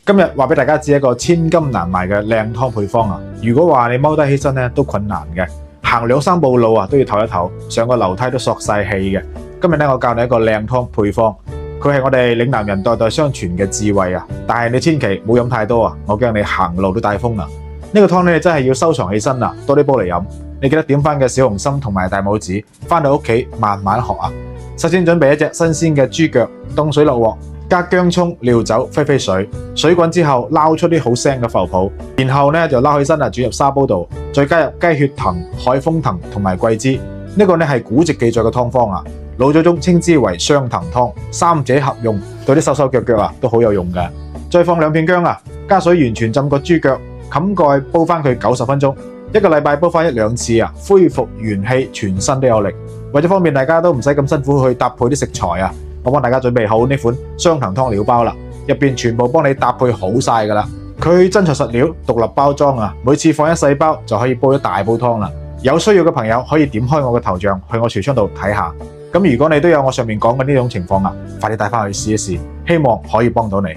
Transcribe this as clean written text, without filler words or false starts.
今日話俾大家知一個千金難買嘅靚湯配方啊！如果話你踎低起身咧都困難嘅，行2、3步路啊都要唞一唞，上個樓梯都索晒氣嘅。今日咧我教你一個靚湯配方，佢係我哋嶺南人代代相傳嘅智慧啊！但係你千祈唔好飲太多啊，我驚你行路都帶風啊！呢個湯咧真係要收藏起身啊，多啲煲嚟飲。你記得點翻嘅小紅心同埋大拇指，翻到屋企慢慢學啊！首先準備一隻新鮮嘅豬腳，凍水落鑊。加薑蔥、料酒、飛飛水，水滾之後撈出啲好腥嘅浮泡，然後咧就撈起身煮入砂煲度，再加入雞血藤、海風藤同埋桂枝。呢個咧係古籍記載嘅湯方啊，老祖宗稱之為雙藤湯，三者合用，對啲手腳腳都好有用嘅。再放2片薑啊，加水完全浸個豬腳，冚蓋煲翻佢90分鐘，1個禮拜煲翻1-2次啊，恢復元氣，全身都有力。為咗方便大家都唔使咁辛苦去搭配啲食材啊。我幫大家準備好呢款雙藤湯料包啦，入邊全部幫你搭配好晒噶啦。佢真材實料，獨立包裝啊，每次放一細包就可以煲一大煲湯啦。有需要嘅朋友可以點開我嘅頭像去我櫥窗度睇下。咁如果你都有我上面講嘅呢種情況啊，快啲帶翻去試一試，希望可以幫到你。